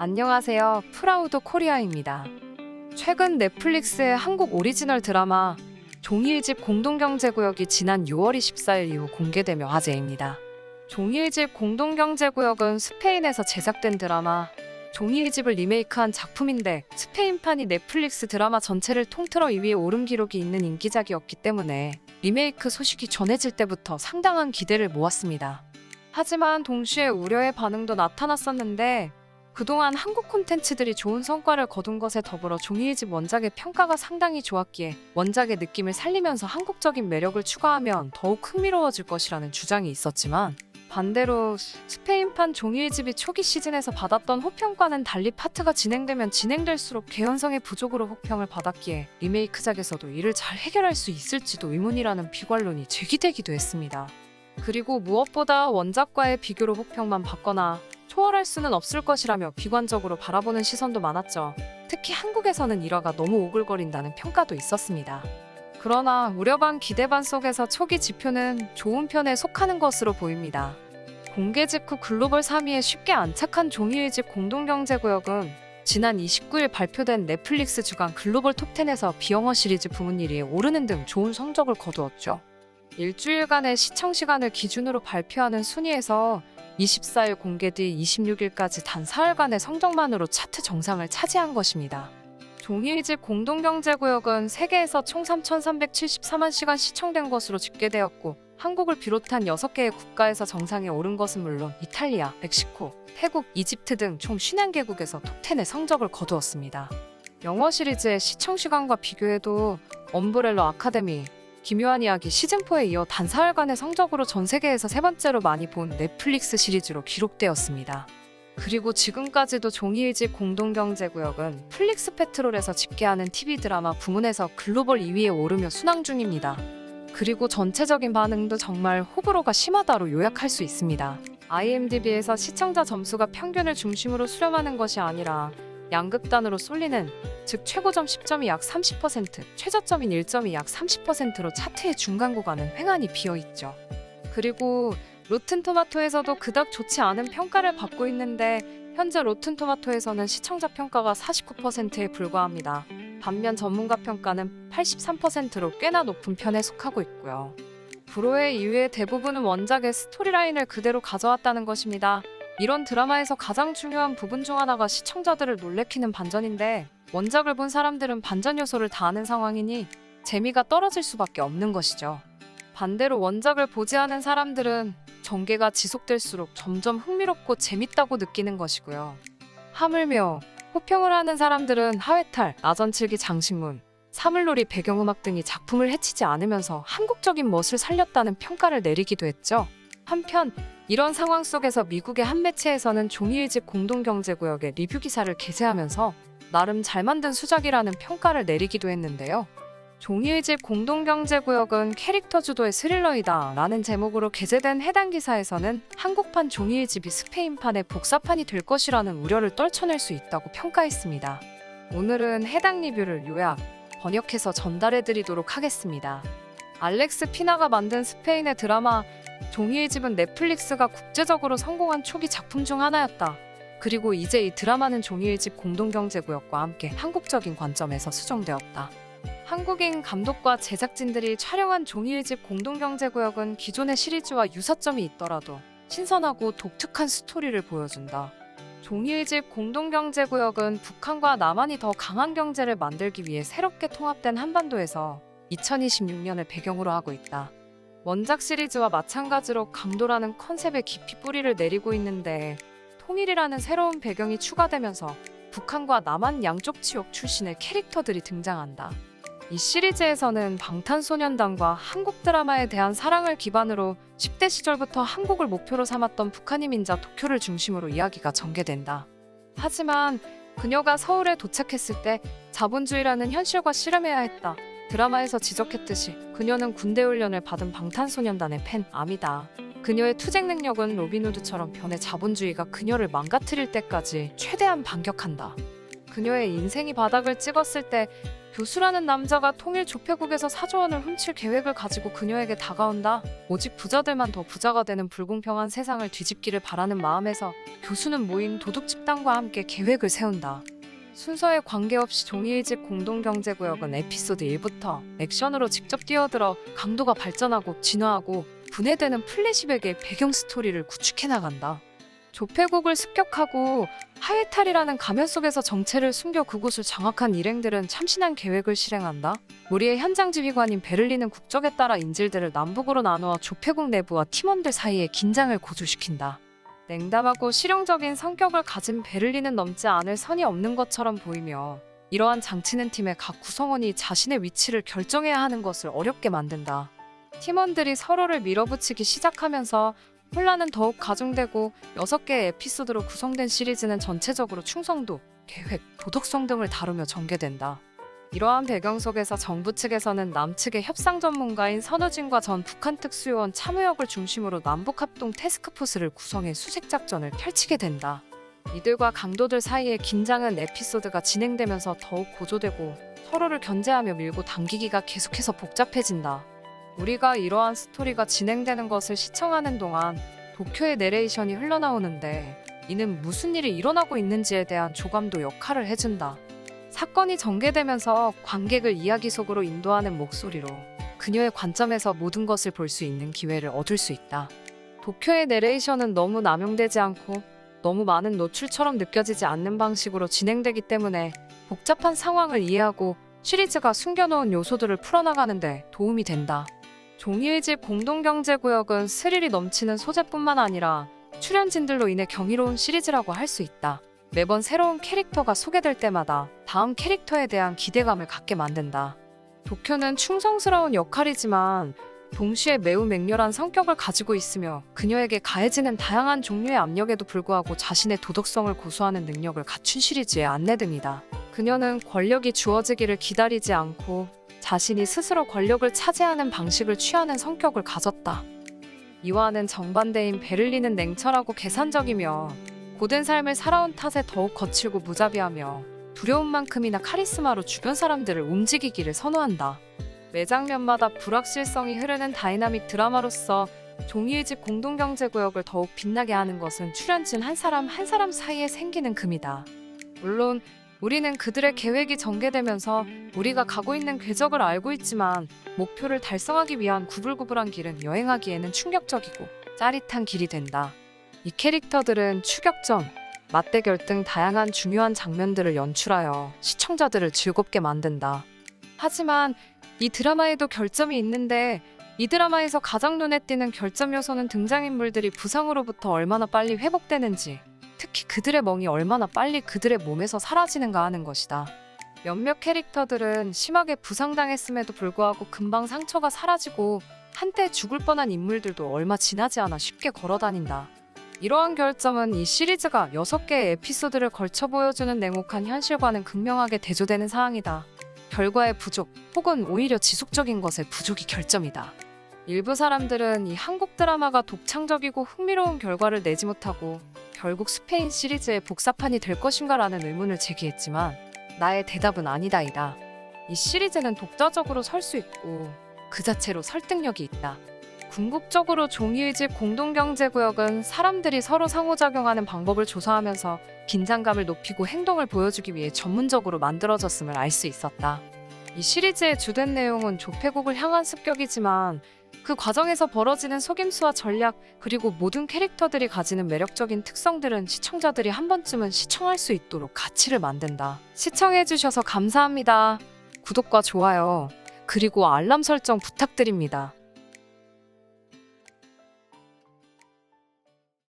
안녕하세요. 프라우드 코리아입니다. 최근 넷플릭스의 한국 오리지널 드라마 종이일집 공동경제구역이 지난 6월 24일 이후 공개되며 화제입니다. 종이일집 공동경제구역은 스페인에서 제작된 드라마 종이일집을 리메이크한 작품인데 스페인판이 넷플릭스 드라마 전체를 통틀어 2위에 오른 기록이 있는 인기작이었기 때문에 리메이크 소식이 전해질 때부터 상당한 기대를 모았습니다. 하지만 동시에 우려의 반응도 나타났었는데 그동안 한국 콘텐츠들이 좋은 성과를 거둔 것에 더불어 종이일집 원작의 평가가 상당히 좋았기에 원작의 느낌을 살리면서 한국적인 매력을 추가하면 더욱 흥미로워질 것이라는 주장이 있었지만 반대로 스페인판 종이일집이 초기 시즌에서 받았던 호평과는 달리 파트가 진행되면 진행될수록 개연성의 부족으로 호평을 받았기에 리메이크작에서도 이를 잘 해결할 수 있을지도 의문이라는 비관론이 제기되기도 했습니다. 그리고 무엇보다 원작과의 비교로 호평만 받거나 초월할 수는 없을 것이라며 비관적으로 바라보는 시선도 많았죠. 특히 한국에서는 일화가 너무 오글거린다는 평가도 있었습니다. 그러나 우려 반 기대 반 속에서 초기 지표는 좋은 편에 속하는 것으로 보입니다. 공개 직후 글로벌 3위에 쉽게 안착한 종이일집 공동경제구역은 지난 29일 발표된 넷플릭스 주간 글로벌 톱10에서 비영어 시리즈 부문 1위에 오르는 등 좋은 성적을 거두었죠. 일주일간의 시청시간을 기준으로 발표하는 순위에서 24일 공개 뒤 26일까지 단 사흘간의 성적만으로 차트 정상을 차지한 것입니다. 종이일집 공동경제구역은 세계에서 총 3,374만 시간 시청된 것으로 집계되었고 한국을 비롯한 6개의 국가에서 정상에 오른 것은 물론 이탈리아, 멕시코, 태국, 이집트 등 총 50개국에서 톱10의 성적을 거두었습니다. 영어 시리즈의 시청시간과 비교해도 엄브렐러 아카데미, 기묘한 이야기 시즌4에 이어 단 사흘간의 성적으로 전 세계에서 세 번째로 많이 본 넷플릭스 시리즈로 기록되었습니다. 그리고 지금까지도 종이일집 공동경제구역은 플릭스 페트롤에서 집계하는 TV 드라마 부문에서 글로벌 2위에 오르며 순항 중입니다. 그리고 전체적인 반응도 정말 호불호가 심하다로 요약할 수 있습니다. IMDb에서 시청자 점수가 평균을 중심으로 수렴하는 것이 아니라 양극단으로 쏠리는, 즉 최고점 10점이 약 30%, 최저점인 1점이 약 30%로 차트의 중간 구간은 횡하니 비어있죠. 그리고 로튼토마토에서도 그닥 좋지 않은 평가를 받고 있는데 현재 로튼토마토에서는 시청자 평가가 49%에 불과합니다. 반면 전문가 평가는 83%로 꽤나 높은 편에 속하고 있고요. 불호의 이유의 대부분은 원작의 스토리라인을 그대로 가져왔다는 것입니다. 이런 드라마에서 가장 중요한 부분 중 하나가 시청자들을 놀래키는 반전인데 원작을 본 사람들은 반전 요소를 다 아는 상황이니 재미가 떨어질 수밖에 없는 것이죠. 반대로 원작을 보지 않은 사람들은 전개가 지속될수록 점점 흥미롭고 재밌다고 느끼는 것이고요. 하물며 호평을 하는 사람들은 하회탈, 나전칠기 장식문, 사물놀이 배경음악 등이 작품을 해치지 않으면서 한국적인 멋을 살렸다는 평가를 내리기도 했죠. 한편 이런 상황 속에서 미국의 한 매체에서는 종이일집 공동경제구역의 리뷰 기사를 게재하면서 나름 잘 만든 수작이라는 평가를 내리기도 했는데요. 종이일집 공동경제구역은 캐릭터 주도의 스릴러이다 라는 제목으로 게재된 해당 기사에서는 한국판 종이일집이 스페인판의 복사판이 될 것이라는 우려를 떨쳐낼 수 있다고 평가했습니다. 오늘은 해당 리뷰를 요약, 번역해서 전달해드리도록 하겠습니다. 알렉스 피나가 만든 스페인의 드라마 종이일집은 넷플릭스가 국제적으로 성공한 초기 작품 중 하나였다. 그리고 이제 이 드라마는 종이일집 공동경제구역과 함께 한국적인 관점에서 수정되었다. 한국인 감독과 제작진들이 촬영한 종이일집 공동경제구역은 기존의 시리즈와 유사점이 있더라도 신선하고 독특한 스토리를 보여준다. 종이일집 공동경제구역은 북한과 남한이 더 강한 경제를 만들기 위해 새롭게 통합된 한반도에서 2026년을 배경으로 하고 있다. 원작 시리즈와 마찬가지로 강도라는 컨셉에 깊이 뿌리를 내리고 있는데 통일이라는 새로운 배경이 추가되면서 북한과 남한 양쪽 지역 출신의 캐릭터들이 등장한다. 이 시리즈에서는 방탄소년단과 한국 드라마에 대한 사랑을 기반으로 10대 시절부터 한국을 목표로 삼았던 북한인 민자 도쿄를 중심으로 이야기가 전개된다. 하지만 그녀가 서울에 도착했을 때 자본주의라는 현실과 씨름해야 했다. 드라마에서 지적했듯이 그녀는 군대 훈련을 받은 방탄소년단의 팬 아미다. 그녀의 투쟁 능력은 로빈후드처럼 변해 자본주의가 그녀를 망가뜨릴 때까지 최대한 반격한다. 그녀의 인생이 바닥을 찍었을 때 교수라는 남자가 통일 조폐국에서 4조 원을 훔칠 계획을 가지고 그녀에게 다가온다. 오직 부자들만 더 부자가 되는 불공평한 세상을 뒤집기를 바라는 마음에서 교수는 모인 도둑 집단과 함께 계획을 세운다. 순서에 관계없이 종이일집 공동경제구역은 에피소드 1부터 액션으로 직접 뛰어들어 강도가 발전하고 진화하고 분해되는 플래시백의 배경 스토리를 구축해 나간다. 조폐국을 습격하고 하회탈이라는 가면 속에서 정체를 숨겨 그곳을 장악한 일행들은 참신한 계획을 실행한다. 우리의 현장 지휘관인 베를린은 국적에 따라 인질들을 남북으로 나누어 조폐국 내부와 팀원들 사이의 긴장을 고조시킨다. 냉담하고 실용적인 성격을 가진 베를린은 넘지 않을 선이 없는 것처럼 보이며 이러한 장치는 팀의 각 구성원이 자신의 위치를 결정해야 하는 것을 어렵게 만든다. 팀원들이 서로를 밀어붙이기 시작하면서 혼란은 더욱 가중되고 6개의 에피소드로 구성된 시리즈는 전체적으로 충성도, 계획, 도덕성 등을 다루며 전개된다. 이러한 배경 속에서 정부 측에서는 남측의 협상 전문가인 선우진과 전 북한 특수요원 참우혁을 중심으로 남북합동 태스크포스를 구성해 수색작전을 펼치게 된다. 이들과 강도들 사이의 긴장은 에피소드가 진행되면서 더욱 고조되고 서로를 견제하며 밀고 당기기가 계속해서 복잡해진다. 우리가 이러한 스토리가 진행되는 것을 시청하는 동안 도쿄의 내레이션이 흘러나오는데 이는 무슨 일이 일어나고 있는지에 대한 조감도 역할을 해준다. 사건이 전개되면서 관객을 이야기 속으로 인도하는 목소리로 그녀의 관점에서 모든 것을 볼 수 있는 기회를 얻을 수 있다. 도쿄의 내레이션은 너무 남용되지 않고 너무 많은 노출처럼 느껴지지 않는 방식으로 진행되기 때문에 복잡한 상황을 이해하고 시리즈가 숨겨놓은 요소들을 풀어나가는 데 도움이 된다. 종이일집 공동경제구역은 스릴이 넘치는 소재뿐만 아니라 출연진들로 인해 경이로운 시리즈라고 할 수 있다. 매번 새로운 캐릭터가 소개될 때마다 다음 캐릭터에 대한 기대감을 갖게 만든다. 도쿄는 충성스러운 역할이지만 동시에 매우 맹렬한 성격을 가지고 있으며 그녀에게 가해지는 다양한 종류의 압력에도 불구하고 자신의 도덕성을 고수하는 능력을 갖춘 시리즈의 안내 등이다. 그녀는 권력이 주어지기를 기다리지 않고 자신이 스스로 권력을 차지하는 방식을 취하는 성격을 가졌다. 이와는 정반대인 베를린은 냉철하고 계산적이며 고된 삶을 살아온 탓에 더욱 거칠고 무자비하며 두려움만큼이나 카리스마로 주변 사람들을 움직이기를 선호한다. 매 장면마다 불확실성이 흐르는 다이나믹 드라마로서 종이일집 공동경제구역을 더욱 빛나게 하는 것은 출연진 한 사람 한 사람 사이에 생기는 금이다. 물론 우리는 그들의 계획이 전개되면서 우리가 가고 있는 궤적을 알고 있지만 목표를 달성하기 위한 구불구불한 길은 여행하기에는 충격적이고 짜릿한 길이 된다. 이 캐릭터들은 추격전, 맞대결 등 다양한 중요한 장면들을 연출하여 시청자들을 즐겁게 만든다. 하지만 이 드라마에도 결점이 있는데 이 드라마에서 가장 눈에 띄는 결점 요소는 등장인물들이 부상으로부터 얼마나 빨리 회복되는지, 특히 그들의 멍이 얼마나 빨리 그들의 몸에서 사라지는가 하는 것이다. 몇몇 캐릭터들은 심하게 부상당했음에도 불구하고 금방 상처가 사라지고 한때 죽을 뻔한 인물들도 얼마 지나지 않아 쉽게 걸어다닌다. 이러한 결점은 이 시리즈가 6개의 에피소드를 걸쳐 보여주는 냉혹한 현실과는 극명하게 대조되는 사항이다. 결과의 부족 혹은 오히려 지속적인 것의 부족이 결점이다. 일부 사람들은 이 한국 드라마가 독창적이고 흥미로운 결과를 내지 못하고 결국 스페인 시리즈의 복사판이 될 것인가라는 의문을 제기했지만 나의 대답은 아니다이다. 이 시리즈는 독자적으로 설 수 있고 그 자체로 설득력이 있다. 궁극적으로 종이일집 공동경제구역은 사람들이 서로 상호작용하는 방법을 조사하면서 긴장감을 높이고 행동을 보여주기 위해 전문적으로 만들어졌음을 알 수 있었다. 이 시리즈의 주된 내용은 조폐국을 향한 습격이지만 그 과정에서 벌어지는 속임수와 전략 그리고 모든 캐릭터들이 가지는 매력적인 특성들은 시청자들이 한 번쯤은 시청할 수 있도록 가치를 만든다. 시청해주셔서 감사합니다. 구독과 좋아요 그리고 알람 설정 부탁드립니다.